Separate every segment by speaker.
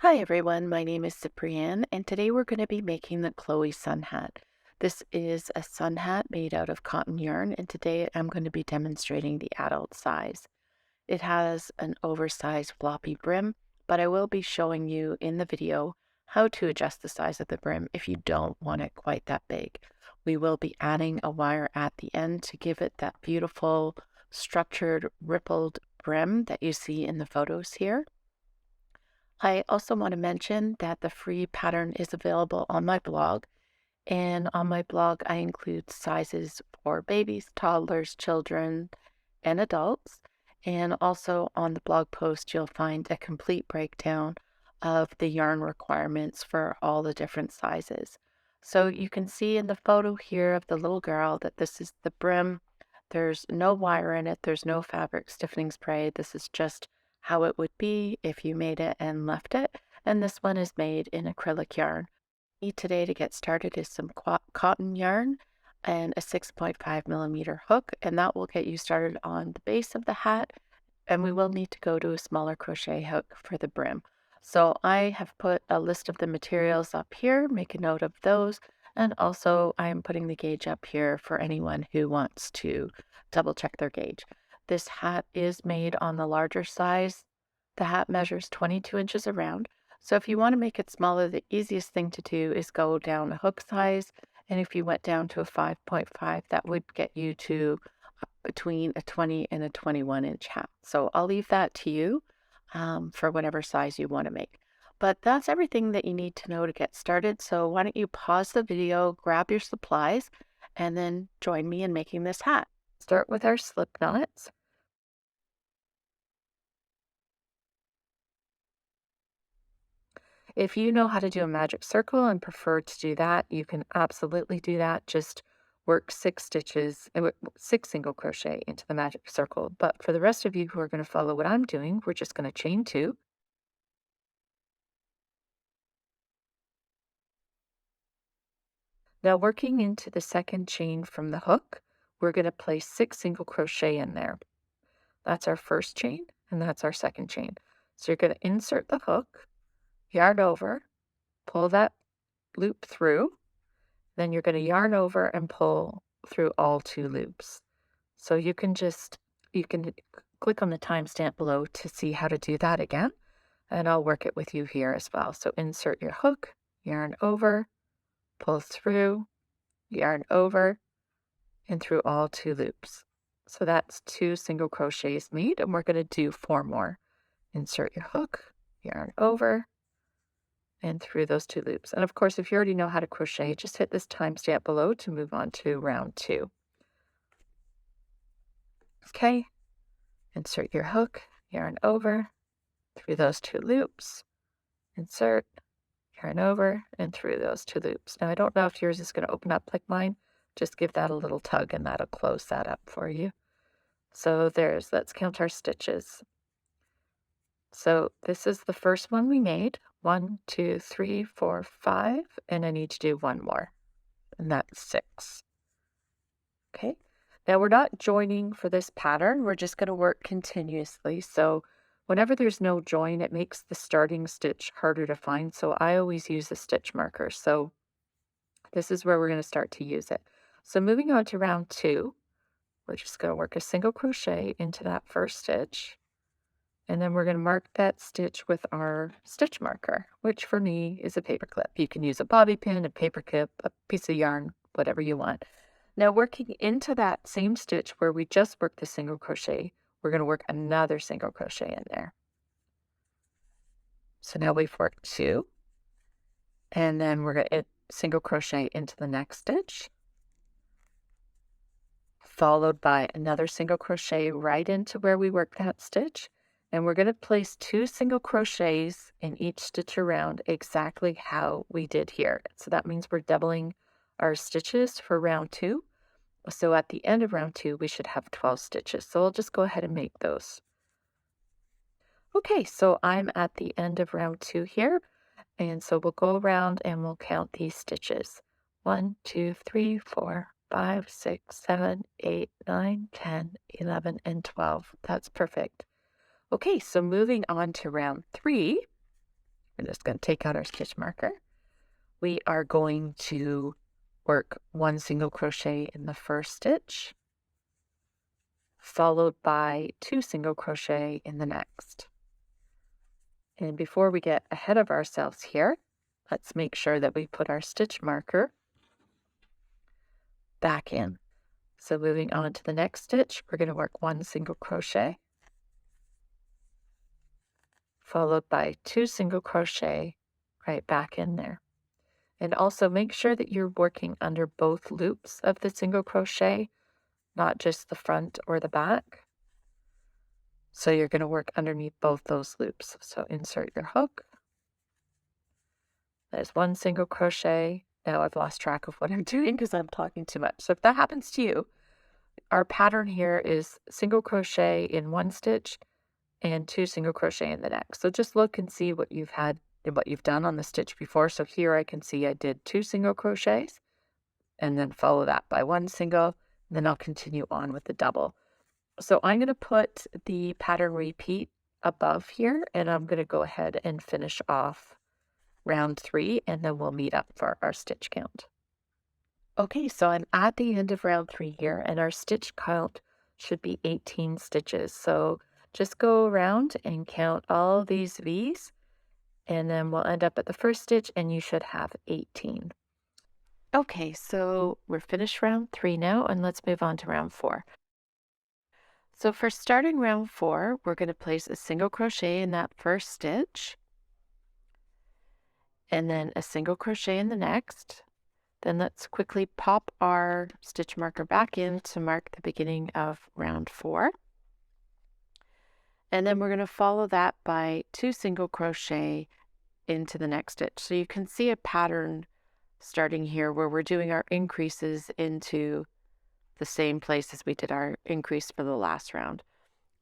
Speaker 1: Hi everyone, my name is Cyprienne, and today we're going to be making the Chloe sun hat. This is a sun hat made out of cotton yarn, and today I'm going to be demonstrating the adult size. It has an oversized floppy brim, but I will be showing you in the video how to adjust the size of the brim if you don't want it quite that big. We will be adding a wire at the end to give it that beautiful structured rippled brim that you see in the photos here. I also want to mention that the free pattern is available on my blog. And on my blog, I include sizes for babies, toddlers, children, and adults. And also on the blog post, you'll find a complete breakdown of the yarn requirements for all the different sizes. So you can see in the photo here of the little girl that this is the brim. There's no wire in it. There's no fabric stiffening spray. This is just how it would be if you made it and left it. And this one is made in acrylic yarn. Need today to get started is some cotton yarn and a 6.5 millimeter hook, and that will get you started on the base of the hat. And we will need to go to a smaller crochet hook for the brim. So I have put a list of the materials up here, make a note of those. And also I am putting the gauge up here for anyone who wants to double check their gauge. This hat is made on the larger size. The hat measures 22 inches around. So if you want to make it smaller, the easiest thing to do is go down a hook size. And if you went down to a 5.5, that would get you to between a 20 and a 21 inch hat. So I'll leave that to you for whatever size you want to make. But that's everything that you need to know to get started. So why don't you pause the video, grab your supplies, and then join me in making this hat. Start with our slip knots. If you know how to do a magic circle and prefer to do that, you can absolutely do that. Just work 6 single crochet into the magic circle. But for the rest of you who are going to follow what I'm doing, we're just going to chain 2. Now working into the second chain from the hook, we're going to place 6 single crochet in there. That's our first chain, and that's our second chain. So you're going to insert the hook, yarn over, pull that loop through, then you're going to yarn over and pull through all 2 loops. So you can click on the timestamp below to see how to do that again, and I'll work it with you here as well. So insert your hook, yarn over, pull through, yarn over, and through all 2 loops. So that's 2 single crochets made, and we're going to do 4 more. Insert your hook, yarn over, and through those 2 loops. And of course, if you already know how to crochet, just hit this timestamp below to move on to round 2. Okay, insert your hook, yarn over, through those 2 loops, insert, yarn over, and through those 2 loops. Now I don't know if yours is going to open up like mine. Just give that a little tug and that'll close that up for you. So let's count our stitches. So this is the first one we made. 1, 2, 3, 4, 5, and I need to do 1 more, and that's 6. Okay, now we're not joining for this pattern. We're just going to work continuously. So whenever there's no join, it makes the starting stitch harder to find. So I always use a stitch marker. So this is where we're going to start to use it. So moving on to round 2, we're just going to work a single crochet into that first stitch. And then we're going to mark that stitch with our stitch marker, which for me is a paper clip. You can use a bobby pin, a paper clip, a piece of yarn, whatever you want. Now working into that same stitch where we just worked the single crochet, we're going to work another single crochet in there. So now we've worked 2, and then we're going to single crochet into the next stitch, followed by another single crochet right into where we worked that stitch. And we're going to place 2 single crochets in each stitch around exactly how we did here. So that means we're doubling our stitches for round 2. So at the end of round 2, we should have 12 stitches. So I'll just go ahead and make those. Okay, so I'm at the end of round 2 here. And so we'll go around and we'll count these stitches. 1, 2, 3, 4, 5, 6, 7, 8, 9, 10, 11, and 12. That's perfect. Okay, so moving on to round 3, we're just going to take out our stitch marker. We are going to work 1 single crochet in the first stitch, followed by 2 single crochet in the next. And before we get ahead of ourselves here, let's make sure that we put our stitch marker back in. So moving on to the next stitch, we're going to work 1 single crochet, followed by 2 single crochet right back in there. And also make sure that you're working under both loops of the single crochet, not just the front or the back. So you're going to work underneath both those loops. So insert your hook. There's 1 single crochet. Now I've lost track of what I'm doing because I'm talking too much. So if that happens to you, our pattern here is single crochet in 1 stitch and 2 single crochet in the next. So just look and see what you've done on the stitch before. So here I can see I did 2 single crochets and then follow that by 1 single. Then I'll continue on with the double. So I'm going to put the pattern repeat above here, and I'm going to go ahead and finish off round 3, and then we'll meet up for our stitch count. Okay, so I'm at the end of round 3 here, and our stitch count should be 18 stitches. So just go around and count all these V's, and then we'll end up at the first stitch, and you should have 18. Okay, so we're finished round 3 now, and let's move on to round 4. So for starting round 4, we're going to place a single crochet in that first stitch, and then a single crochet in the next. Then let's quickly pop our stitch marker back in to mark the beginning of round 4. And then we're going to follow that by 2 single crochet into the next stitch. So you can see a pattern starting here where we're doing our increases into the same place as we did our increase for the last round.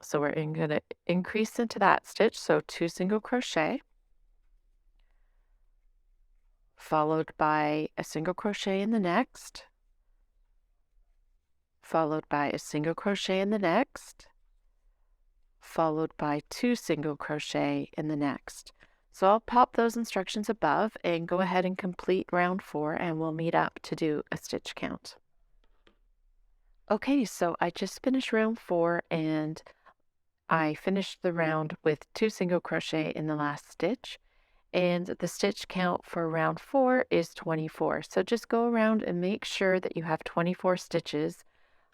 Speaker 1: So we're going to increase into that stitch, so 2 single crochet, followed by a single crochet in the next, followed by a single crochet in the next, followed by 2 single crochet in the next. So I'll pop those instructions above and go ahead and complete round 4, and we'll meet up to do a stitch count. Okay, so I just finished round 4, and I finished the round with 2 single crochet in the last stitch, and the stitch count for round 4 is 24. So just go around and make sure that you have 24 stitches.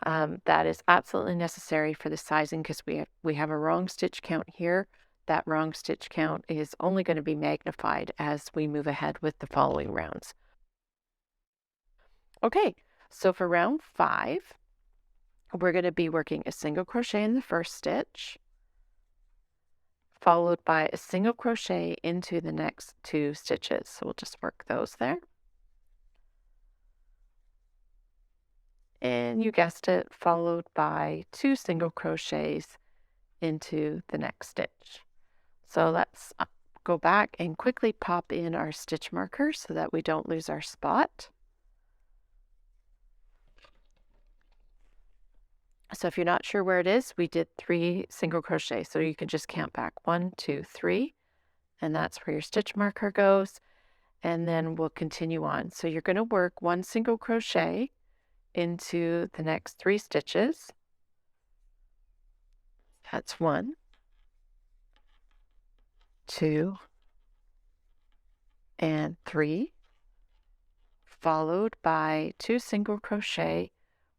Speaker 1: That is absolutely necessary for the sizing because we have a wrong stitch count here. That wrong stitch count is only going to be magnified as we move ahead with the following rounds. Okay, so for round 5, we're going to be working a single crochet in the first stitch, followed by a single crochet into the next 2 stitches. So we'll just work those there. And you guessed it, followed by 2 single crochets into the next stitch. So let's go back and quickly pop in our stitch marker so that we don't lose our spot. So if you're not sure where it is, we did 3 single crochet. So you can just count back 1, 2, 3, and that's where your stitch marker goes. And then we'll continue on. So you're going to work 1 single crochet into the next 3 stitches. That's 1, 2, and 3, followed by 2 single crochet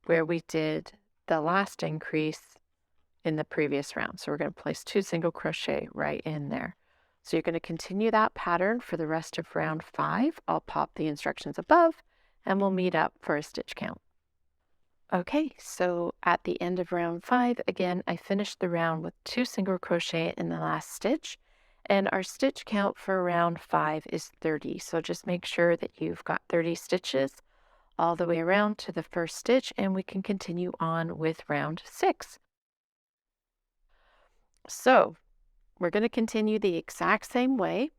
Speaker 1: where we did the last increase in the previous round. So we're going to place 2 single crochet right in there. So you're going to continue that pattern for the rest of round 5. I'll pop the instructions above and we'll meet up for a stitch count. Okay, so at the end of round 5, again, I finished the round with 2 single crochet in the last stitch, and our stitch count for round 5 is 30. So just make sure that you've got 30 stitches all the way around to the first stitch, and we can continue on with round 6. So we're going to continue the exact same way,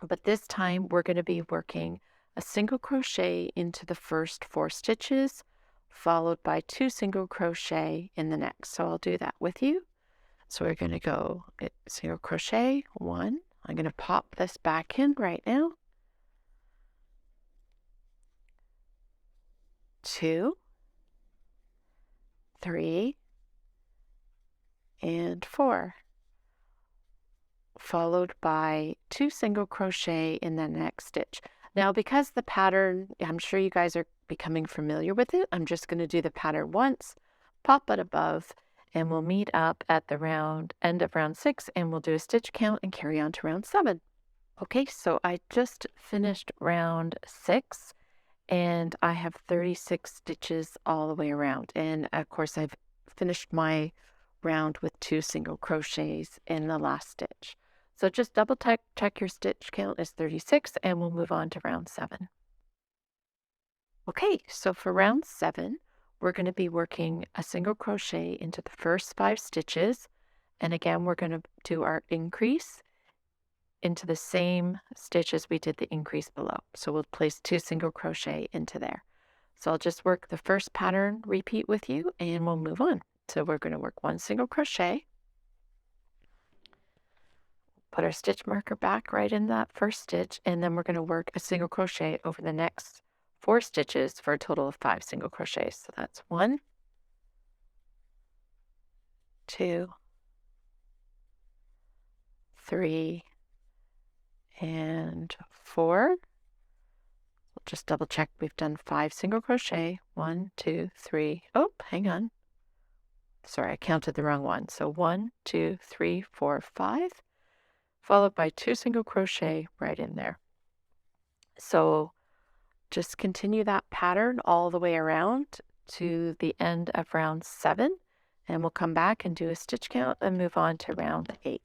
Speaker 1: but this time we're going to be working a single crochet into the first 4 stitches, followed by 2 single crochet in the next. So I'll do that with you. So we're going to go single crochet, 1, I'm going to pop this back in right now. 2, 3, and 4, followed by 2 single crochet in the next stitch. Now, because the pattern, I'm sure you guys are becoming familiar with it, I'm just going to do the pattern once, pop it above, and we'll meet up at the end of round 6, and we'll do a stitch count and carry on to round 7. Okay, so I just finished round 6, and I have 36 stitches all the way around. And of course, I've finished my round with 2 single crochets in the last stitch. So just double check your stitch count is 36, and we'll move on to round 7. Okay, so for round 7, we're going to be working a single crochet into the first 5 stitches. And again, we're going to do our increase into the same stitch as we did the increase below. So we'll place 2 single crochet into there. So I'll just work the first pattern, repeat with you, and we'll move on. So we're going to work 1 single crochet, put our stitch marker back right in that first stitch, and then we're going to work a single crochet over the next 4 stitches for a total of 5 single crochets. So that's 1, 2, 3, and 4. We'll just double check we've done 5 single crochet. 1, 2, 3. Oh, hang on. Sorry, I counted the wrong one. So 1, 2, 3, 4, 5, followed by 2 single crochet right in there. So just continue that pattern all the way around to the end of round 7, and we'll come back and do a stitch count and move on to round 8.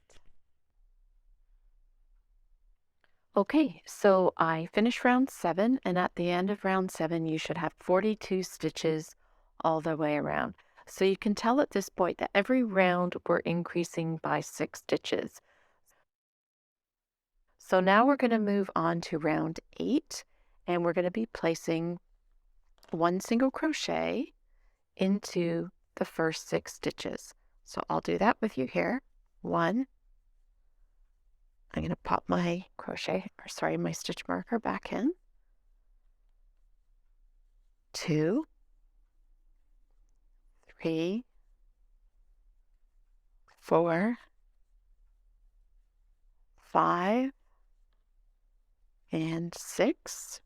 Speaker 1: Okay, so I finished round 7, and at the end of round 7, you should have 42 stitches all the way around. So you can tell at this point that every round we're increasing by 6 stitches. So now we're going to move on to round 8, and we're going to be placing 1 single crochet into the first 6 stitches. So I'll do that with you here. 1, I'm going to pop my my stitch marker back in. 2, 3, 4, 5, and 6.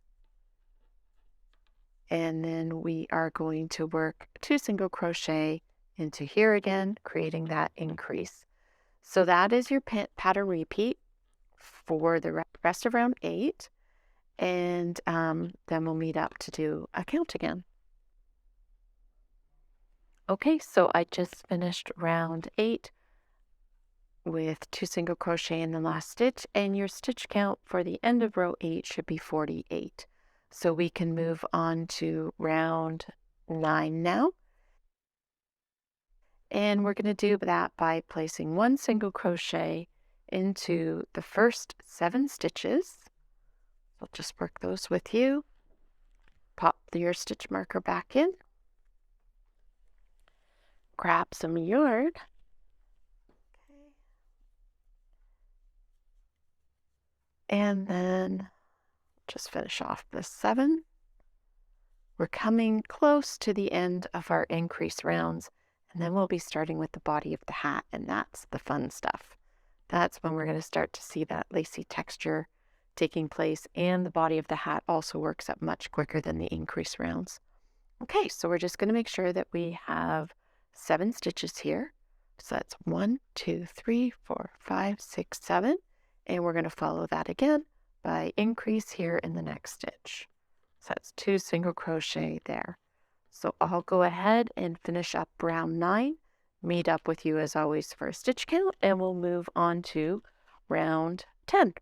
Speaker 1: And then we are going to work 2 single crochet into here again, creating that increase. So that is your pattern repeat for the rest of round 8, and then we'll meet up to do a count again. Okay, so I just finished round 8 with 2 single crochet in the last stitch, and your stitch count for the end of row 8 should be 48. So we can move on to round 9 now. And we're going to do that by placing 1 single crochet into the first 7 stitches. I'll just work those with you. Pop your stitch marker back in. Grab some yarn. Okay. And then just finish off the 7. We're coming close to the end of our increase rounds, and then we'll be starting with the body of the hat, and that's the fun stuff. That's when we're going to start to see that lacy texture taking place, and the body of the hat also works up much quicker than the increase rounds. Okay, so we're just going to make sure that we have 7 stitches here. So that's 1, 2, 3, 4, 5, 6, 7, and we're going to follow that again by increase here in the next stitch. So that's 2 single crochet there. So I'll go ahead and finish up round 9, meet up with you as always for a stitch count, and we'll move on to round 10.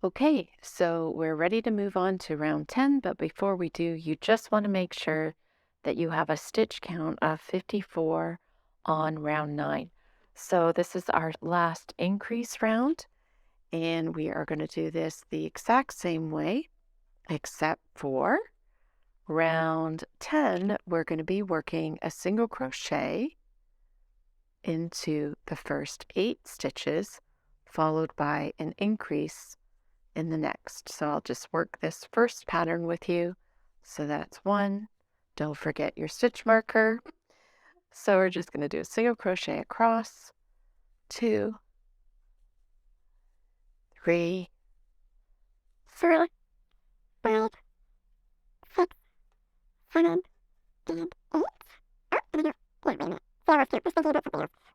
Speaker 1: Okay, so we're ready to move on to round 10, but before we do, you just want to make sure that you have a stitch count of 54 on round 9. So this is our last increase round, and we are going to do this the exact same way, except for round 10, we're going to be working a single crochet into the first 8 stitches, followed by an increase in the next. So I'll just work this first pattern with you. So that's 1. Don't forget your stitch marker. So we're just going to do a single crochet across, 2, 3, 4, 5, 6, 7, 8,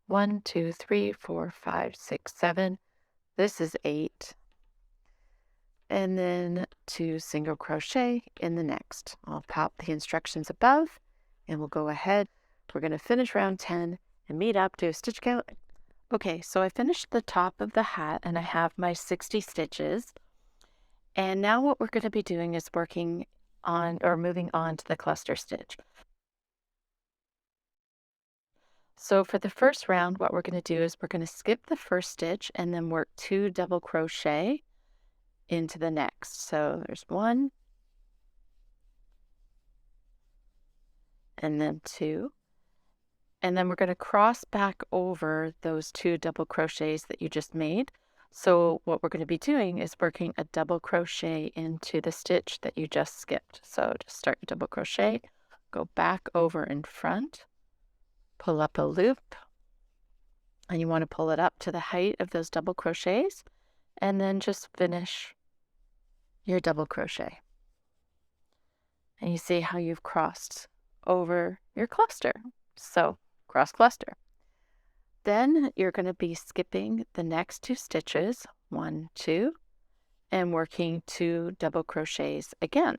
Speaker 1: 1, 2, 3, 4, 5, 6, 7. This is 8. And then 2 single crochet in the next. I'll pop the instructions above and we'll go ahead. We're going to finish round 10 and meet up, do a stitch count. Okay, so I finished the top of the hat and I have my 60 stitches. And now what we're going to be doing is working on or moving on to the cluster stitch. So for the first round, what we're going to do is we're going to skip the first stitch and then work 2 double crochet into the next. So there's 1 and then 2. And then we're going to cross back over those 2 double crochets that you just made. So what we're going to be doing is working a double crochet into the stitch that you just skipped. So just start your double crochet, go back over in front, pull up a loop, and you want to pull it up to the height of those double crochets, and then just finish your double crochet. And you see how you've crossed over your cluster. So cross cluster. Then you're going to be skipping the next 2 stitches, 1, 2, and working 2 double crochets again.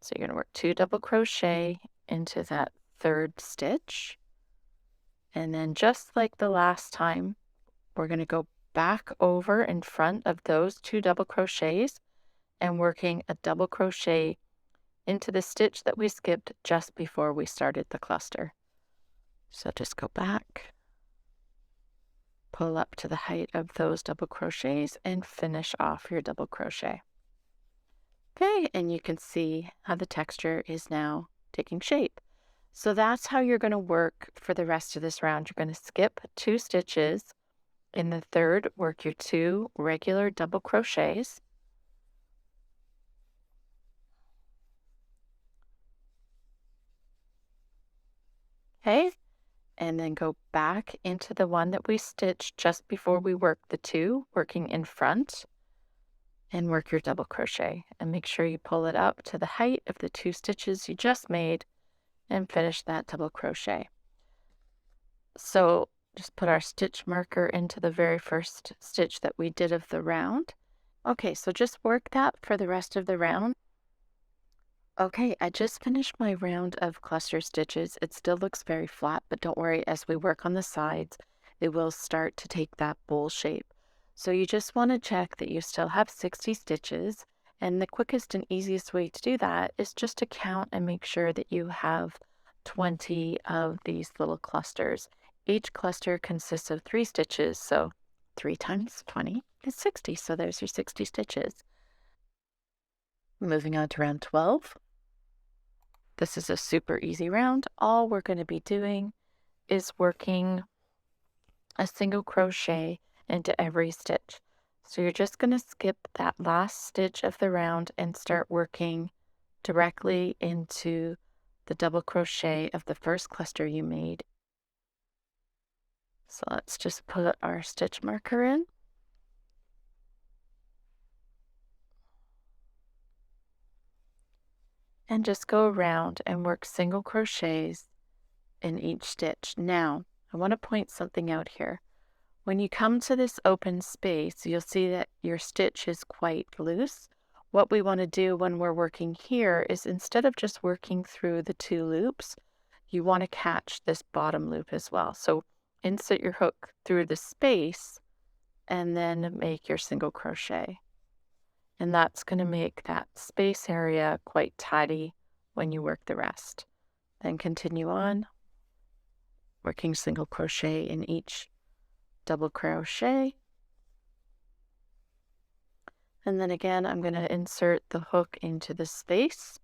Speaker 1: So you're going to work 2 double crochet into that 3rd stitch. And then just like the last time, we're going to go back over in front of those 2 double crochets and working a double crochet into the stitch that we skipped just before we started the cluster. So just go back, pull up to the height of those double crochets and finish off your double crochet. Okay, and you can see how the texture is now taking shape. So that's how you're going to work for the rest of this round. You're going to skip 2 stitches. In the 3rd, work your 2 regular double crochets. Okay, and then go back into the one that we stitched just before we worked the 2, working in front, and work your double crochet. And make sure you pull it up to the height of the 2 stitches you just made and finish that double crochet. So just put our stitch marker into the very first stitch that we did of the round. Okay, so just work that for the rest of the round. Okay, I just finished my round of cluster stitches. It still looks very flat, but don't worry, as we work on the sides, it will start to take that bowl shape. So you just want to check that you still have 60 stitches, and the quickest and easiest way to do that is just to count and make sure that you have 20 of these little clusters. Each cluster consists of 3 stitches, so 3 times 20 is 60, so there's your 60 stitches. Moving on to round 12. This is a super easy round. All we're going to be doing is working a single crochet into every stitch. So you're just going to skip that last stitch of the round and start working directly into the double crochet of the first cluster you made. So let's just put our stitch marker in. And just go around and work single crochets in each stitch. Now, I want to point something out here. When you come to this open space, you'll see that your stitch is quite loose. What we want to do when we're working here is instead of just working through the 2 loops, you want to catch this bottom loop as well. So insert your hook through the space and then make your single crochet. And that's going to make that space area quite tidy when you work the rest. Then continue on, working single crochet in each double crochet. And then again, I'm going to insert the hook into the space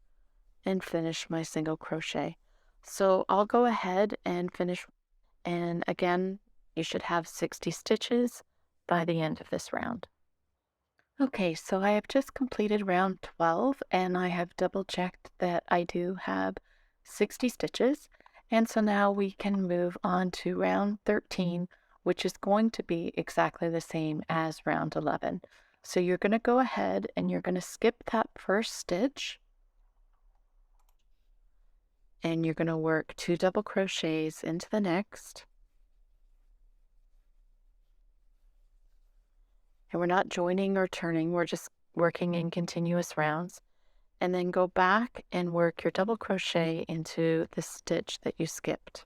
Speaker 1: and finish my single crochet. So I'll go ahead and finish And again, you should have 60 stitches by the end of this round. Okay, so I have just completed round 12 and I have double checked that I do have 60 stitches. And so now we can move on to round 13, which is going to be exactly the same as round 11. So you're going to go ahead and you're going to skip that first stitch and you're going to work 2 double crochets into the next. And we're not joining or turning, we're just working in continuous rounds. And then go back and work your double crochet into the stitch that you skipped.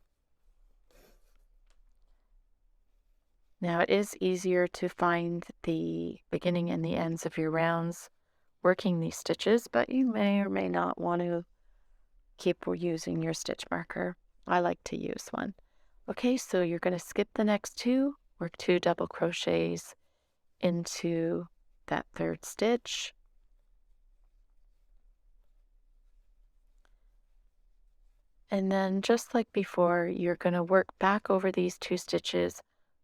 Speaker 1: Now it is easier to find the beginning and the ends of your rounds working these stitches, but you may or may not want to keep using your stitch marker. I like to use one. Okay, so you're going to skip the next 2, work 2 double crochets into that third stitch. And then just like before, you're going to work back over these 2 stitches,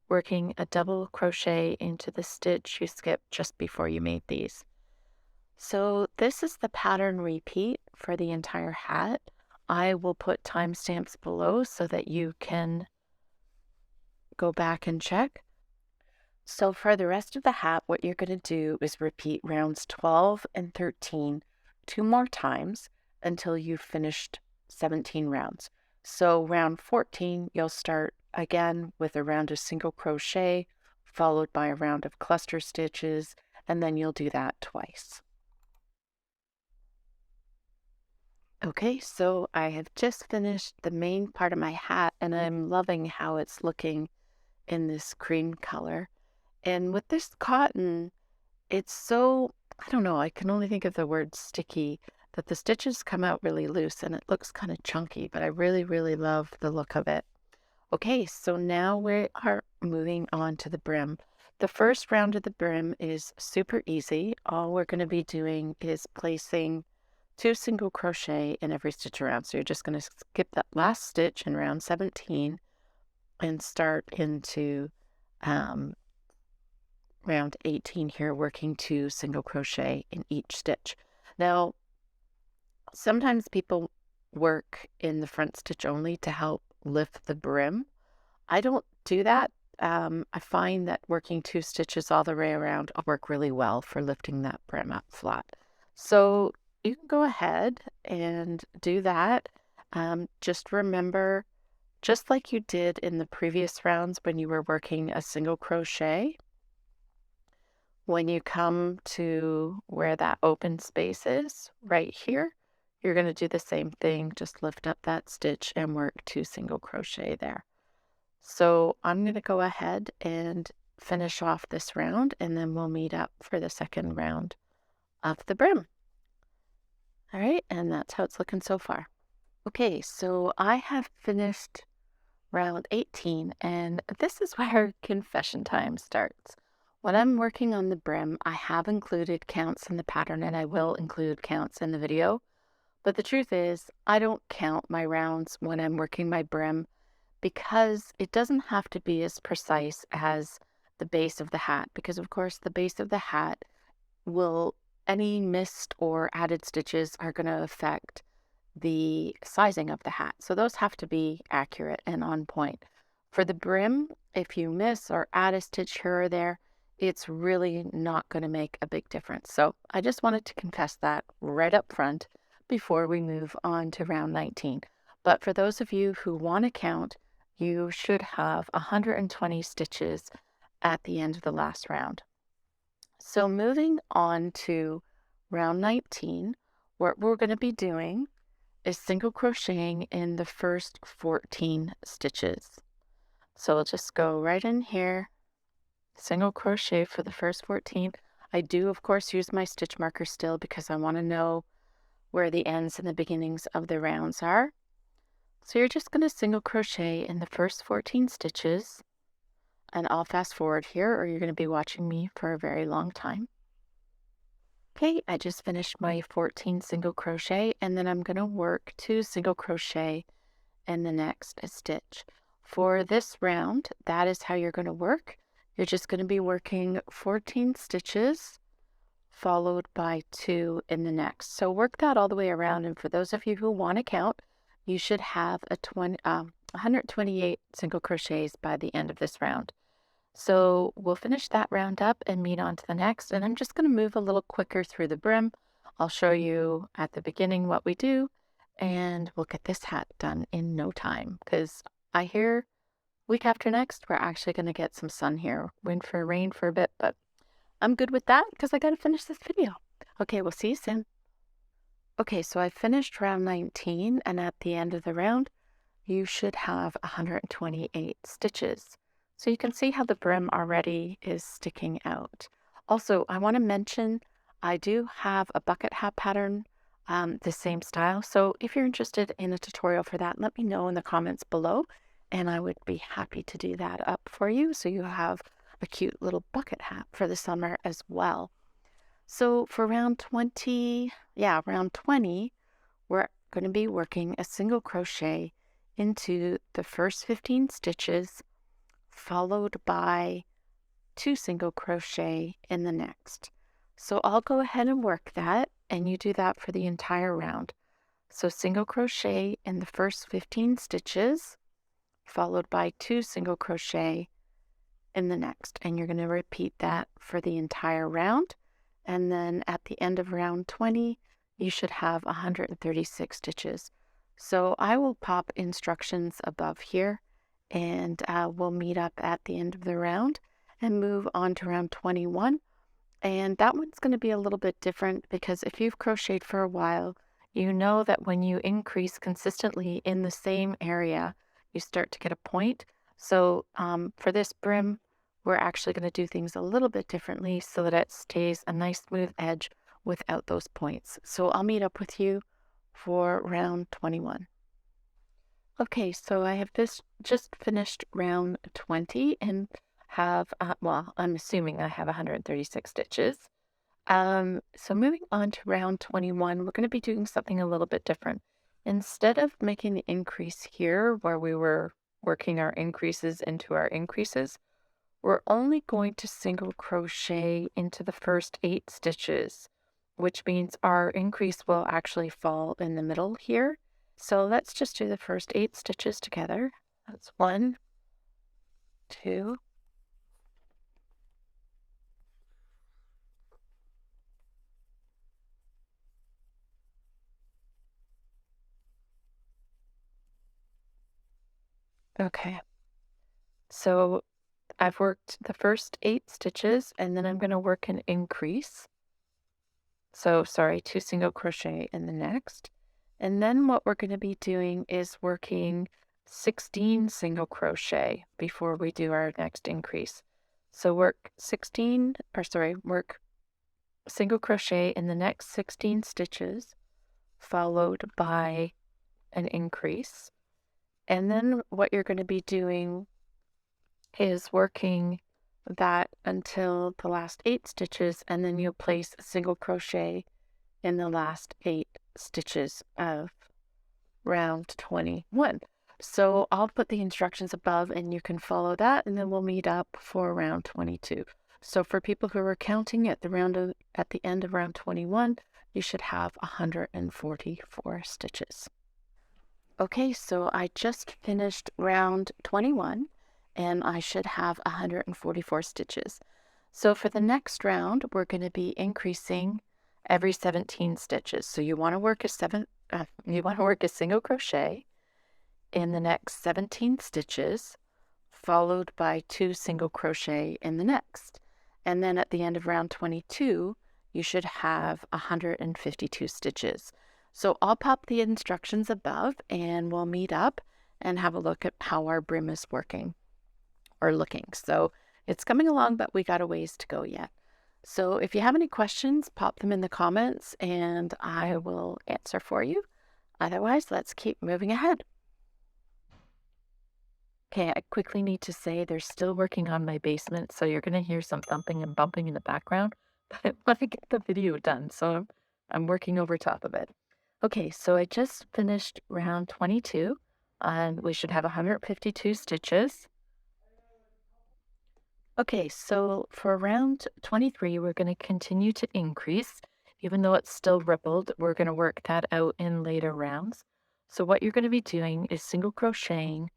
Speaker 1: working a double crochet into the stitch you skipped just before you made these. So this is the pattern repeat for the entire hat. I will put timestamps below so that you can go back and check. So for the rest of the hat, what you're going to do is repeat rounds 12 and 13 2 more times until you've finished 17 rounds. So round 14, you'll start again with a round of single crochet, followed by a round of cluster stitches, and then you'll do that twice. Okay, so I have just finished the main part of my hat, and I'm loving how it's looking in this cream color. And with this cotton, it's so, I don't know, I can only think of the word sticky, that the stitches come out really loose and it looks kind of chunky, but I really, really love the look of it. Okay, so now we are moving on to the brim. The first round of the brim is super easy. All we're going to be doing is placing 2 single crochet in every stitch around. So you're just going to skip that last stitch in round 17 and start into round 18 here, working 2 single crochet in each stitch. Now, sometimes people work in the front stitch only to help lift the brim. I don't do that. I find that working 2 stitches all the way around will work really well for lifting that brim up flat. So you can go ahead and do that. Just remember, just like you did in the previous rounds when you were working a single crochet, when you come to where that open space is, right here, you're going to do the same thing, just lift up that stitch and work 2 single crochet there. So I'm going to go ahead and finish off this round, and then we'll meet up for the second round of the brim. All right, and that's how it's looking so far. Okay, so I have finished round 18, and this is where confession time starts. When I'm working on the brim, I have included counts in the pattern, and I will include counts in the video. But the truth is, I don't count my rounds when I'm working my brim because it doesn't have to be as precise as the base of the hat. Because of course, the base of the hat will, any missed or added stitches are going to affect the sizing of the hat. So those have to be accurate and on point. For the brim, if you miss or add a stitch here or there, it's really not going to make a big difference. So I just wanted to confess that right up front before we move on to round 19. But for those of you who want to count, you should have 120 stitches at the end of the last round. So moving on to round 19, what we're going to be doing is single crocheting in the first 14 stitches. So we'll just go right in here, single crochet for the first 14. I do, of course, use my stitch marker still because I want to know where the ends and the beginnings of the rounds are. So you're just going to single crochet in the first 14 stitches, and I'll fast forward here or you're going to be watching me for a very long time. Okay, I just finished my 14 single crochet, and then I'm going to work 2 single crochet in the next stitch. For this round, that is how you're going to work. You're just going to be working 14 stitches followed by 2 in the next. So work that all the way around. And for those of you who want to count, you should have 128 single crochets by the end of this round. So we'll finish that round up and meet on to the next. And I'm just going to move a little quicker through the brim. I'll show you at the beginning what we do, and we'll get this hat done in no time, because I hear week after next, we're actually going to get some sun here. Wind for rain for a bit, but I'm good with that because I got to finish this video. Okay, we'll see you soon. Okay, so I finished round 19, and at the end of the round, you should have 128 stitches. So you can see how the brim already is sticking out. Also, I want to mention I do have a bucket hat pattern, the same style. So if you're interested in a tutorial for that, let me know in the comments below, and I would be happy to do that up for you so you have a cute little bucket hat for the summer as well. So for round 20, we're going to be working a single crochet into the first 15 stitches, followed by 2 single crochet in the next. So I'll go ahead and work that, and you do that for the entire round. So single crochet in the first 15 stitches, followed by 2 single crochet in the next, and you're going to repeat that for the entire round. And then at the end of round 20, you should have 136 stitches. So I will pop instructions above here, and we'll meet up at the end of the round and move on to round 21. And that one's going to be a little bit different, because if you've crocheted for a while, you know that when you increase consistently in the same area, you start to get a point. So for this brim, we're actually going to do things a little bit differently so that it stays a nice smooth edge without those points. So I'll meet up with you for round 21. Okay, so I have just finished round 20 and have, well, I'm assuming I have 136 stitches. So moving on to round 21, we're going to be doing something a little bit different. Instead of making the increase here where we were working our increases into our increases, we're only going to single crochet into the first 8 stitches, which means our increase will actually fall in the middle here. So let's just do the first 8 stitches together. That's 1, 2, okay. So I've worked the first 8 stitches, and then I'm going to work an increase. So sorry, 2 single crochet in the next. And then what we're going to be doing is working 16 single crochet before we do our next increase. So work single crochet in the next 16 stitches, followed by an increase. And then what you're going to be doing is working that until the last 8 stitches, and then you'll place a single crochet in the last 8 stitches of round 21. So I'll put the instructions above and you can follow that, and then we'll meet up for round 22. So for people who are counting at the end of round 21, you should have 144 stitches. Okay, so I just finished round 21 and I should have 144 stitches. So for the next round, we're going to be increasing every 17 stitches. So you want to work a single crochet in the next 17 stitches, followed by 2 single crochet in the next. And then at the end of round 22, you should have 152 stitches. So I'll pop the instructions above and we'll meet up and have a look at how our brim is working or looking. So it's coming along, but we got a ways to go yet. So if you have any questions, pop them in the comments and I will answer for you. Otherwise, let's keep moving ahead. Okay, I quickly need to say they're still working on my basement, so you're going to hear some thumping and bumping in the background, but I want to get the video done, so I'm working over top of it. Okay, so I just finished round 22. and we should have 152 stitches. Okay, so for round 23, we're going to continue to increase. Even though it's still rippled, we're going to work that out in later rounds. So what you're going to be doing is single crocheting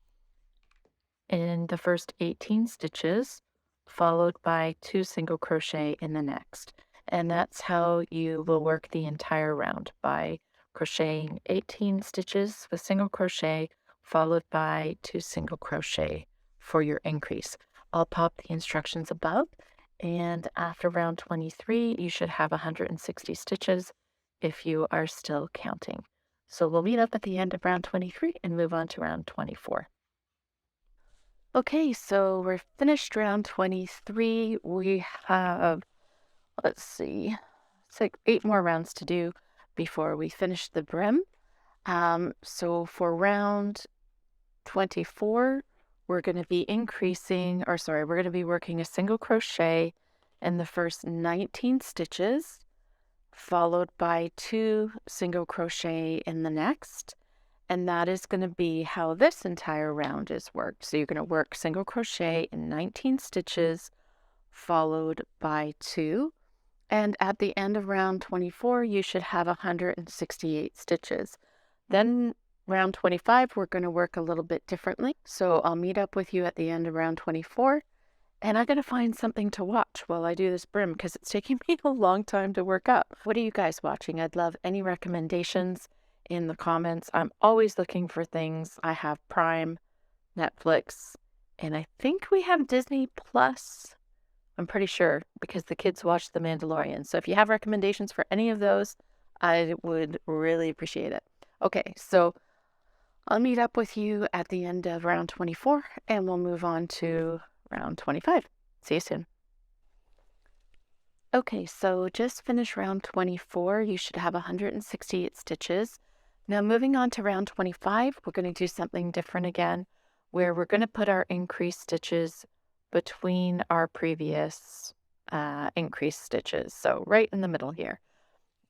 Speaker 1: in the first 18 stitches, followed by 2 single crochet in the next. And that's how you will work the entire round, by crocheting 18 stitches with single crochet, followed by 2 single crochet for your increase. I'll pop the instructions above, and after round 23, you should have 160 stitches if you are still counting. So we'll meet up at the end of round 23 and move on to round 24. Okay, so we're finished round 23. We have, let's see, it's like 8 more rounds to do before we finish the brim. So for round 24, we're going to be we're going to be working a single crochet in the first 19 stitches, followed by 2 single crochet in the next. And that is going to be how this entire round is worked. So you're going to work single crochet in 19 stitches, followed by 2. And at the end of round 24, you should have 168 stitches. Then round 25, we're going to work a little bit differently. So I'll meet up with you at the end of round 24. And I got to find something to watch while I do this brim because it's taking me a long time to work up. What are you guys watching? I'd love any recommendations in the comments. I'm always looking for things. I have Prime, Netflix, and I think we have Disney Plus. I'm pretty sure because the kids watch The Mandalorian. So if you have recommendations for any of those, I would really appreciate it. Okay, so I'll meet up with you at the end of round 24 and we'll move on to round 25. See you soon. Okay, so just finished round 24. You should have 168 stitches. Now moving on to round 25, we're going to do something different again, where we're going to put our increased stitches between our previous increased stitches. So right in the middle here.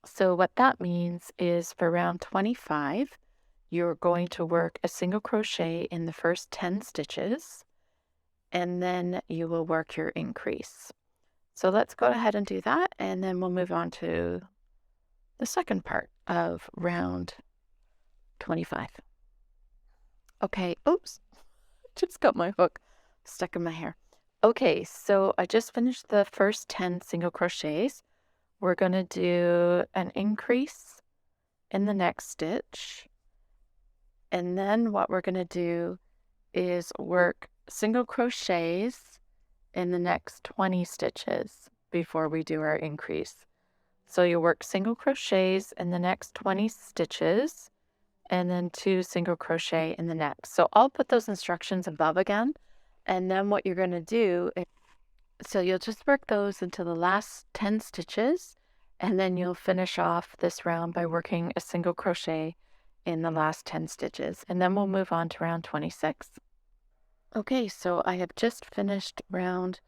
Speaker 1: So what that means is for round 25, you're going to work a single crochet in the first 10 stitches, and then you will work your increase. So let's go ahead and do that, and then we'll move on to the second part of round 25. Okay, oops, just got my hook stuck in my hair. Okay, so I just finished the first 10 single crochets. We're going to do an increase in the next stitch, and then what we're going to do is work single crochets in the next 20 stitches before we do our increase. So you work single crochets in the next 20 stitches and then 2 single crochet in the next. So I'll put those instructions above again, and then what you're going to do is, so you'll just work those until the last 10 stitches, and then you'll finish off this round by working a single crochet in the last 10 stitches, and then we'll move on to round 26. Okay, so I have just finished round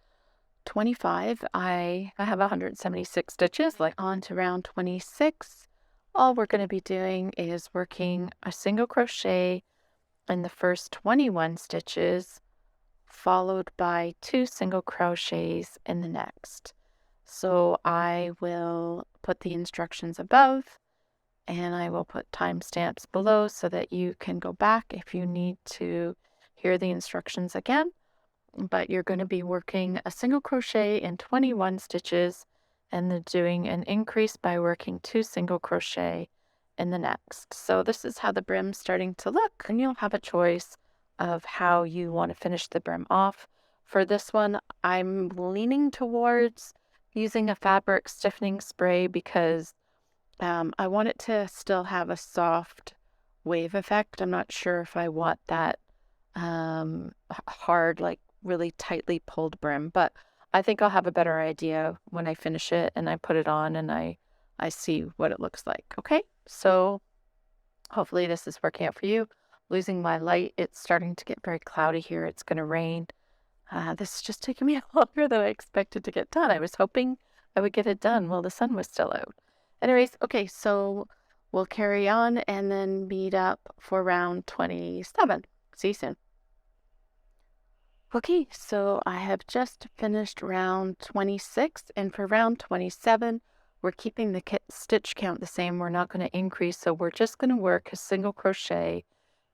Speaker 1: 25. I have 176 stitches. Like on to round 26. All we're going to be doing is working a single crochet in the first 21 stitches, followed by 2 single crochets in the next. So I will put the instructions above, and I will put timestamps below so that you can go back if you need to hear the instructions again. But you're going to be working a single crochet in 21 stitches and then doing an increase by working 2 single crochet in the next. So this is how the brim's starting to look, and you'll have a choice of how you want to finish the brim off. For this one, I'm leaning towards using a fabric stiffening spray because I want it to still have a soft wave effect. I'm not sure if I want that hard, like really tightly pulled brim, but I think I'll have a better idea when I finish it and I put it on and I see what it looks like. Okay, so hopefully this is working out for you. Losing my light, it's starting to get very cloudy here. It's going to rain. This is just taking me longer than I expected to get done. I was hoping I would get it done while the sun was still out. Anyways, okay, so we'll carry on and then meet up for round 27. See you soon. Okay, so I have just finished round 26, and for round 27, we're keeping the stitch count the same. We're not going to increase, so we're just going to work a single crochet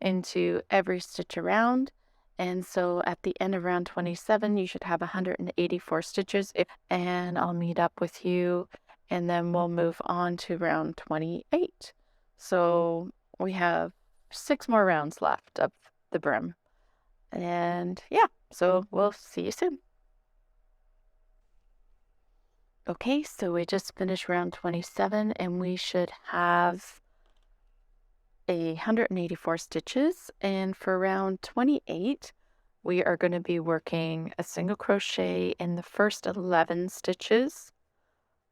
Speaker 1: into every stitch around. And so at the end of round 27, you should have 184 stitches, and I'll meet up with you, and then we'll move on to round 28. So we have 6 more rounds left of the brim. And yeah, so we'll see you soon. Okay, so we just finished round 27, and we should have 184 stitches. And for round 28, we are going to be working a single crochet in the first 11 stitches,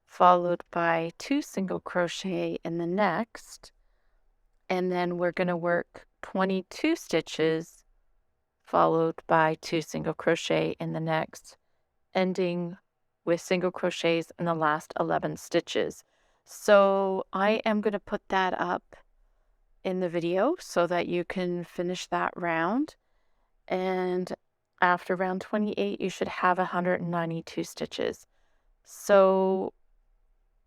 Speaker 1: followed by 2 single crochet in the next. And then we're going to work 22 stitches, followed by 2 single crochet in the next, ending with single crochets in the last 11 stitches. So I am going to put that up in the video so that you can finish that round. And after round 28, you should have 192 stitches. So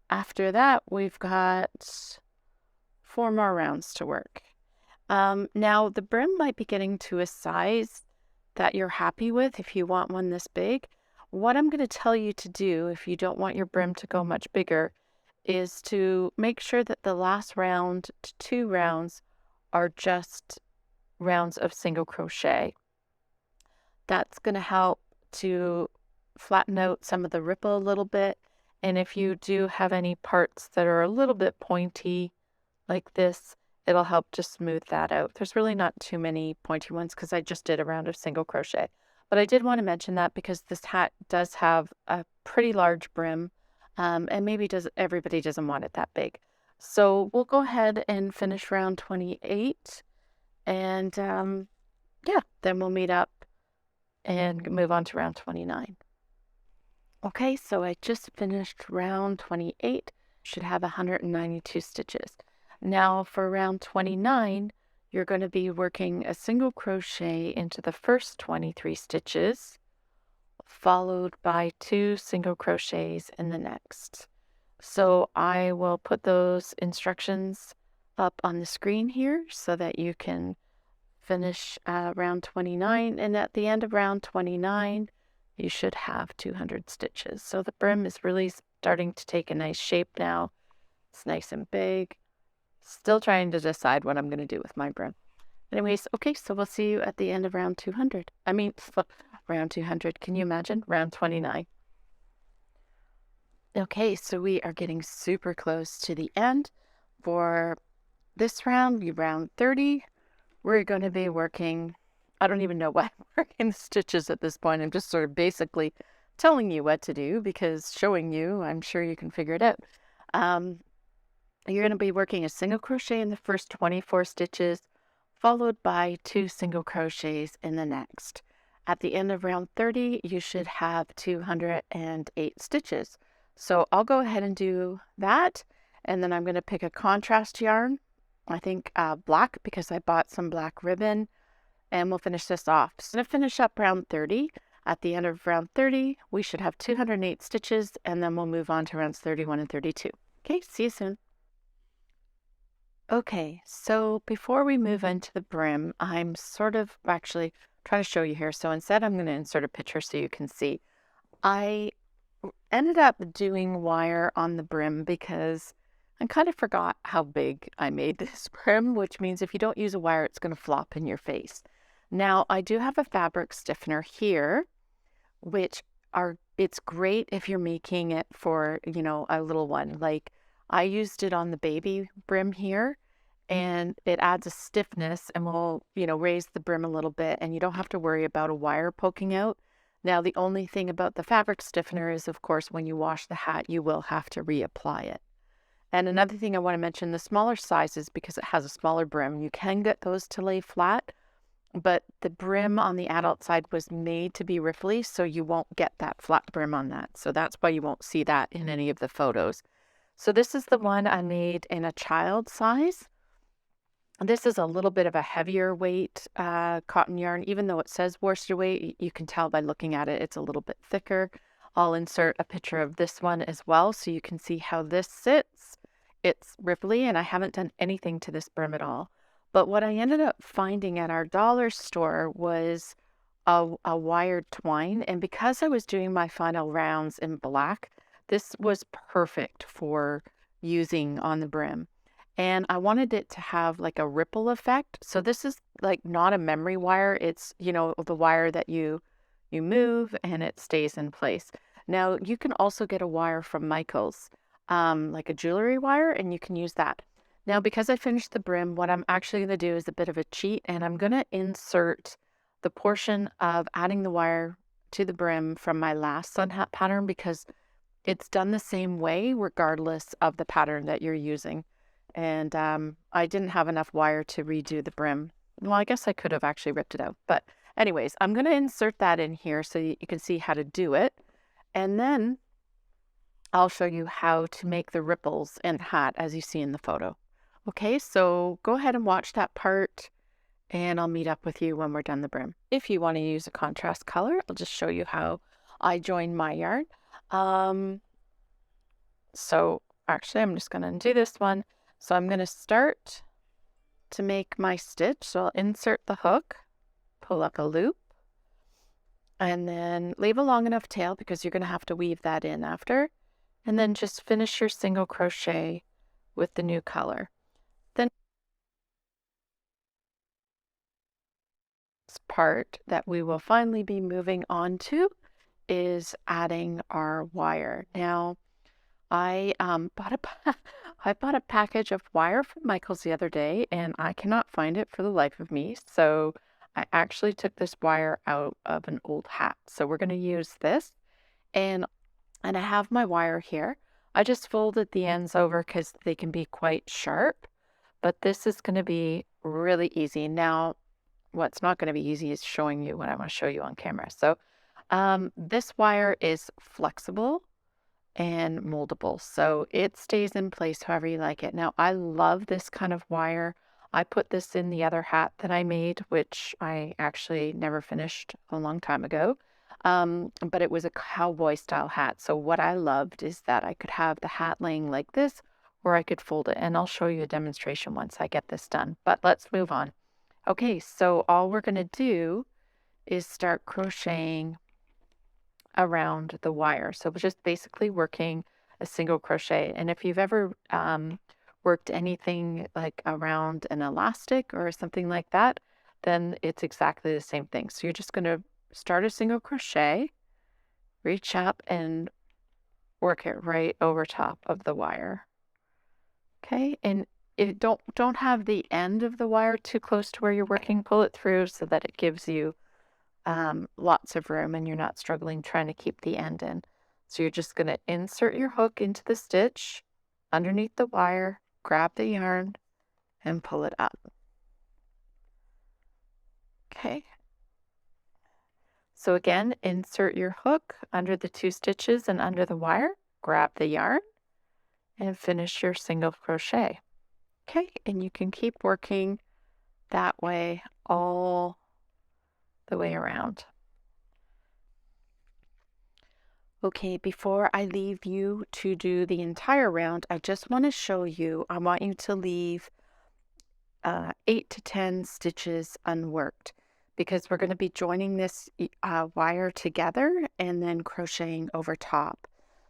Speaker 1: after that, we've got 4 more rounds to work. Now the brim might be getting to a size that you're happy with if you want one this big. What I'm going to tell you to do if you don't want your brim to go much bigger is to make sure that the last round to 2 rounds are just rounds of single crochet. That's going to help to flatten out some of the ripple a little bit. And if you do have any parts that are a little bit pointy like this, it'll help to smooth that out. There's really not too many pointy ones because I just did a round of single crochet. But I did want to mention that because this hat does have a pretty large brim, and maybe everybody doesn't want it that big. So we'll go ahead and finish round 28, and yeah, then we'll meet up and move on to round 29. Okay, so I just finished round 28. Should have 192 stitches. Now for round 29, you're going to be working a single crochet into the first 23 stitches, followed by 2 single crochets in the next. So I will put those instructions up on the screen here so that you can finish round 29, and at the end of round 29, you should have 200 stitches. So the brim is really starting to take a nice shape now. It's nice and big. Still trying to decide what I'm going to do with my brim. Anyways, okay, so we'll see you at the end of round 200. Round 200. Can you imagine? Round 29. Okay, so we are getting super close to the end. For this round, round 30, we're going to be working, I don't even know why I'm working the stitches at this point. I'm just sort of basically telling you what to do because showing you, I'm sure you can figure it out. You're going to be working a single crochet in the first 24 stitches, followed by 2 single crochets in the next. At the end of round 30, you should have 208 stitches. So I'll go ahead and do that, and then I'm going to pick a contrast yarn. I think black, because I bought some black ribbon, and we'll finish this off. So I'm going to finish up round 30. At the end of round 30, we should have 208 stitches, and then we'll move on to rounds 31 and 32. Okay, see you soon. Okay, so before we move into the brim, I'm sort of actually trying to show you here. So instead, I'm going to insert a picture so you can see. I ended up doing wire on the brim because I kind of forgot how big I made this brim, which means if you don't use a wire, it's going to flop in your face. Now, I do have a fabric stiffener here, it's great if you're making it for, a little one. Like I used it on the baby brim here, and it adds a stiffness and will, raise the brim a little bit, and you don't have to worry about a wire poking out. Now, the only thing about the fabric stiffener is, of course, when you wash the hat, you will have to reapply it. And another thing I want to mention, the smaller sizes, because it has a smaller brim, you can get those to lay flat, but the brim on the adult side was made to be ripply, so you won't get that flat brim on that. So that's why you won't see that in any of the photos. So this is the one I made in a child size. This is a little bit of a heavier weight cotton yarn. Even though it says worsted weight, you can tell by looking at it, it's a little bit thicker. I'll insert a picture of this one as well so you can see how this sits. It's ripply and I haven't done anything to this brim at all. But what I ended up finding at our dollar store was a wired twine. And because I was doing my final rounds in black, this was perfect for using on the brim. And I wanted it to have like a ripple effect. So this is like not a memory wire. It's, you know, the wire that you move and it stays in place. Now you can also get a wire from Michael's, like a jewelry wire, and you can use that. Now, because I finished the brim, what I'm actually going to do is a bit of a cheat, and I'm going to insert the portion of adding the wire to the brim from my last sun hat pattern because it's done the same way regardless of the pattern that you're using. And I didn't have enough wire to redo the brim. Well, I guess I could have actually ripped it out. But anyways, I'm going to insert that in here so you can see how to do it. And then I'll show you how to make the ripples in the hat as you see in the photo. Okay, so go ahead and watch that part and I'll meet up with you when we're done the brim. If you want to use a contrast color, I'll just show you how I join my yarn. So actually, I'm just going to undo this one. So I'm going to start to make my stitch. So I'll insert the hook, pull up a loop, and then leave a long enough tail because you're going to have to weave that in after. And then just finish your single crochet with the new color. Then this part that we will finally be moving on to is adding our wire. Now, I I bought a package of wire from Michael's the other day and I cannot find it for the life of me. So I actually took this wire out of an old hat. So we're going to use this and I have my wire here. I just folded the ends over because they can be quite sharp, but this is going to be really easy. Now, what's not going to be easy is showing you what I want to show you on camera. So this wire is flexible and moldable, so it stays in place however you like it. Now, I love this kind of wire. I put this in the other hat that I made, which I actually never finished a long time ago. But it was a cowboy style hat. So what I loved is that I could have the hat laying like this, or I could fold it. And I'll show you a demonstration once I get this done. But let's move on. Okay, so all we're going to do is start crocheting around the wire. So we're just basically working a single crochet. And if you've ever worked anything like around an elastic or something like that, then it's exactly the same thing. So you're just going to start a single crochet, reach up and work it right over top of the wire. Okay, and don't have the end of the wire too close to where you're working. Pull it through so that it gives you lots of room and you're not struggling trying to keep the end in. So you're just going to insert your hook into the stitch underneath the wire, grab the yarn, and pull it up. Okay. So again, insert your hook under the 2 stitches and under the wire, grab the yarn, and finish your single crochet. Okay, and you can keep working that way all the way around. Okay, before I leave you to do the entire round, I just want to show you, I want you to leave 8 to 10 stitches unworked because we're going to be joining this wire together and then crocheting over top.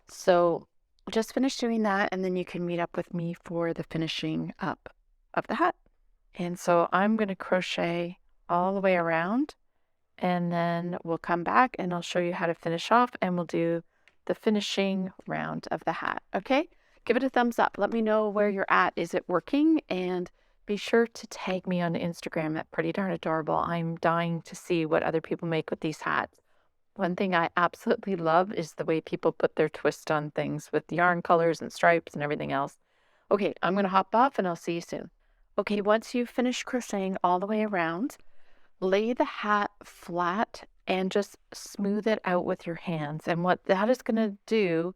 Speaker 1: So just finish doing that and then you can meet up with me for the finishing up of the hat. And so I'm going to crochet all the way around and then we'll come back and I'll show you how to finish off and we'll do the finishing round of the hat. Okay, give it a thumbs up. Let me know where you're at. Is it working? And be sure to tag me on Instagram at Pretty Darn Adorable. I'm dying to see what other people make with these hats. One thing I absolutely love is the way people put their twist on things with yarn colors and stripes and everything else. Okay, I'm going to hop off and I'll see you soon. Okay, once you've finished crocheting all the way around, lay the hat flat and just smooth it out with your hands. And what that is going to do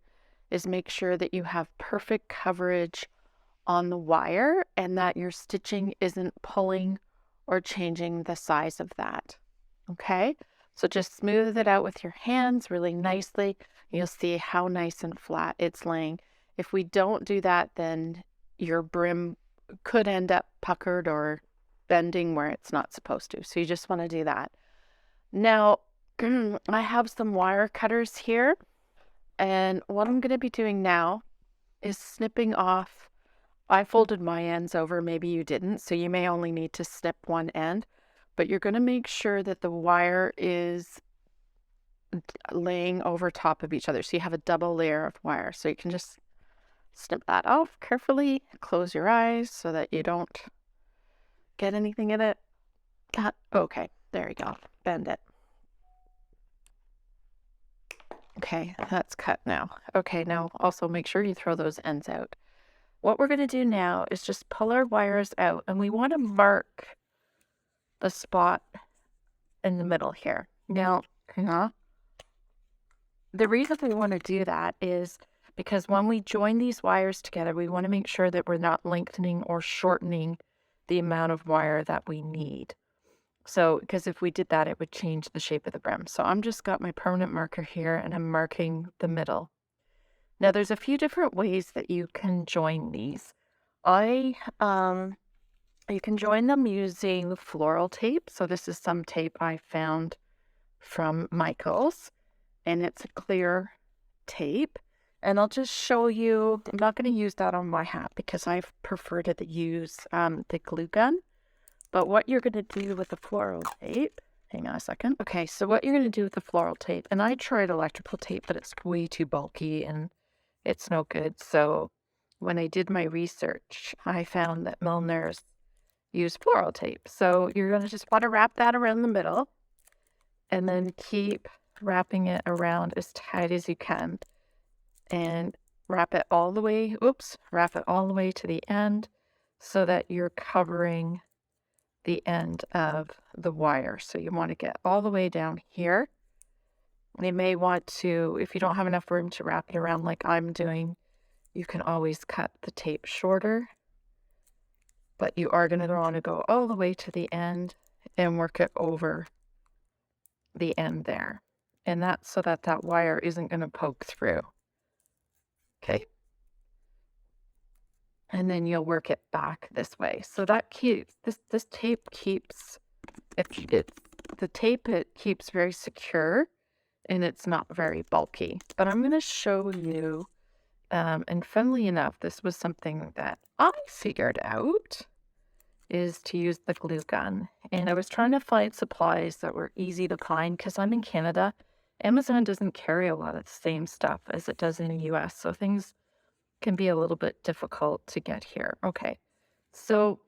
Speaker 1: is make sure that you have perfect coverage on the wire and that your stitching isn't pulling or changing the size of that. Okay, so just smooth it out with your hands really nicely. You'll see how nice and flat it's laying. If we don't do that, then your brim could end up puckered or bending where it's not supposed to. So you just want to do that. Now, I have some wire cutters here, and what I'm going to be doing now is snipping off. I folded my ends over, maybe you didn't, so you may only need to snip one end, but you're going to make sure that the wire is laying over top of each other. So you have a double layer of wire. So you can just snip that off carefully, close your eyes so that you don't get anything in it. Okay, there you go. Bend it. Okay, that's cut now. Okay, now also make sure you throw those ends out. What we're going to do now is just pull our wires out, and we want to mark the spot in the middle here. Now, hang on. The reason we want to do that is because when we join these wires together, we want to make sure that we're not lengthening or shortening the amount of wire that we need. So, because if we did that, it would change the shape of the brim. So I'm just got my permanent marker here and I'm marking the middle. Now there's a few different ways that you can join these. You can join them using floral tape. So this is some tape I found from Michael's, and it's a clear tape. And I'll just show you, I'm not going to use that on my hat because I prefer to use the glue gun. But what you're going to do with the floral tape, hang on a second. Okay, so what you're going to do with the floral tape, and I tried electrical tape, but it's way too bulky and it's no good. So when I did my research, I found that milliners use floral tape. So you're going to just want to wrap that around the middle and then keep wrapping it around as tight as you can. And wrap it all the way to the end so that you're covering the end of the wire. So you want to get all the way down here. You may want to, if you don't have enough room to wrap it around like I'm doing, you can always cut the tape shorter. But you are going to want to go all the way to the end and work it over the end there. And that's so that that wire isn't going to poke through. Okay. And then you'll work it back this way. So that keeps, this tape keeps, the tape, it keeps very secure and it's not very bulky. But I'm going to show you, and funnily enough, this was something that I figured out, is to use the glue gun. And I was trying to find supplies that were easy to find because I'm in Canada. Amazon doesn't carry a lot of the same stuff as it does in the US. So things can be a little bit difficult to get here. Okay, so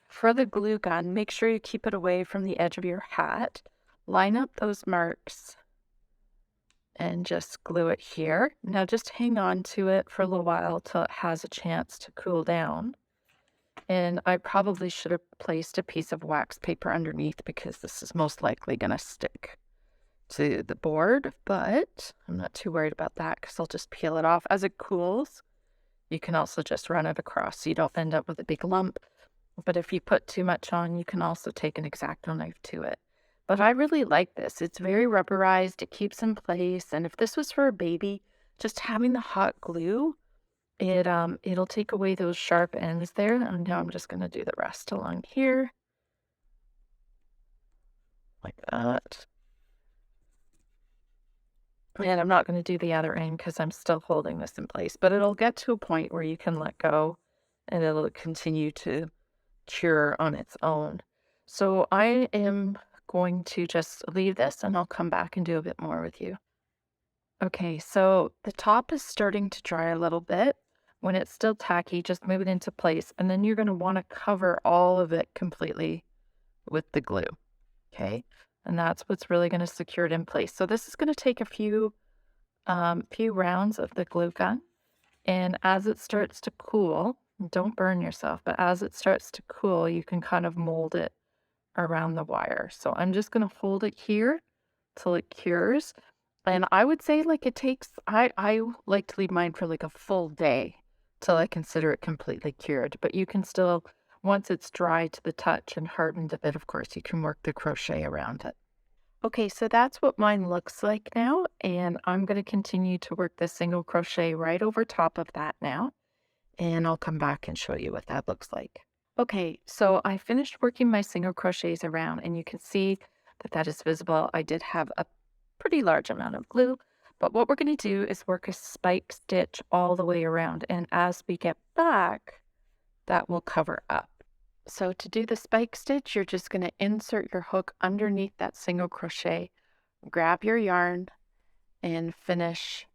Speaker 1: for the glue gun, make sure you keep it away from the edge of your hat. Line up those marks and just glue it here. Now just hang on to it for a little while till it has a chance to cool down. And I probably should have placed a piece of wax paper underneath because this is most likely going to stick to the board, but I'm not too worried about that because I'll just peel it off. As it cools, you can also just run it across so you don't end up with a big lump. But if you put too much on, you can also take an X-Acto knife to it. But I really like this. It's very rubberized. It keeps in place. And if this was for a baby, just having the hot glue, it'll take away those sharp ends there. And now I'm just going to do the rest along here. Like that. And I'm not going to do the other end because I'm still holding this in place. But it'll get to a point where you can let go and it'll continue to cure on its own. So I am going to just leave this and I'll come back and do a bit more with you. Okay, so the top is starting to dry a little bit. When it's still tacky, just move it into place. And then you're going to want to cover all of it completely with the glue. Okay, and that's what's really going to secure it in place. So this is going to take a few rounds of the glue gun. And as it starts to cool, don't burn yourself, but as it starts to cool, you can kind of mold it around the wire. So I'm just going to hold it here till it cures. And I would say like it takes, I like to leave mine for like a full day till I consider it completely cured. But you can still, once it's dry to the touch and hardened a bit, of course, you can work the crochet around it. Okay, so that's what mine looks like now. And I'm going to continue to work the single crochet right over top of that now. And I'll come back and show you what that looks like. Okay, so I finished working my single crochets around and you can see that that is visible. I did have a pretty large amount of glue, but what we're going to do is work a spike stitch all the way around. And as we get back, that will cover up. So to do the spike stitch, you're just going to insert your hook underneath that single crochet, grab your yarn and finish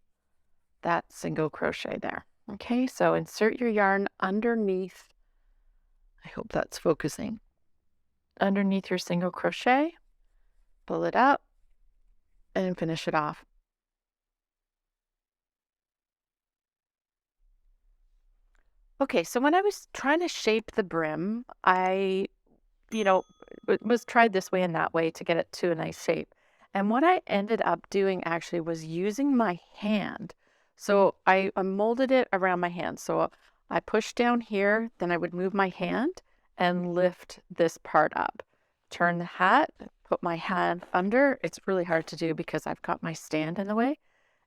Speaker 1: that single crochet there. Okay, so insert your yarn underneath. I hope that's focusing. Underneath your single crochet, pull it up and finish it off. Okay, so when I was trying to shape the brim, I, was tried this way and that way to get it to a nice shape. And what I ended up doing actually was using my hand. So I molded it around my hand. So I pushed down here, then I would move my hand and lift this part up. Turn the hat, put my hand under. It's really hard to do because I've got my stand in the way.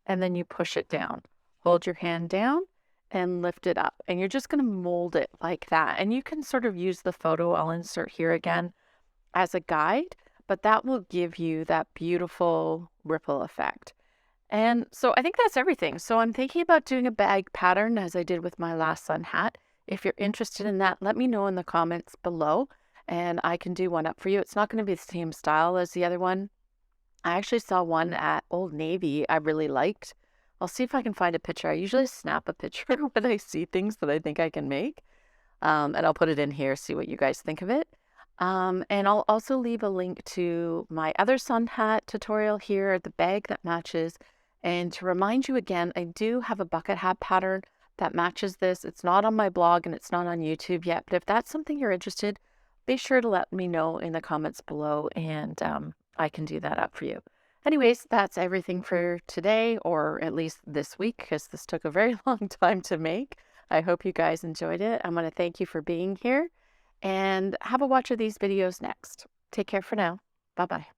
Speaker 1: And then you push it down. Hold your hand down and lift it up. And you're just going to mold it like that. And you can sort of use the photo I'll insert here again as a guide, but that will give you that beautiful ripple effect. And so I think that's everything. So I'm thinking about doing a bag pattern as I did with my last sun hat. If you're interested in that, let me know in the comments below and I can do one up for you. It's not going to be the same style as the other one. I actually saw one at Old Navy I really liked. I'll see if I can find a picture. I usually snap a picture when I see things that I think I can make. And I'll put it in here, see what you guys think of it. And I'll also leave a link to my other sun hat tutorial here, the bag that matches. And to remind you again, I do have a bucket hat pattern that matches this. It's not on my blog and it's not on YouTube yet, but if that's something you're interested, be sure to let me know in the comments below and I can do that up for you. Anyways, that's everything for today, or at least this week, because this took a very long time to make. I hope you guys enjoyed it. I want to thank you for being here and have a watch of these videos next. Take care for now. Bye-bye.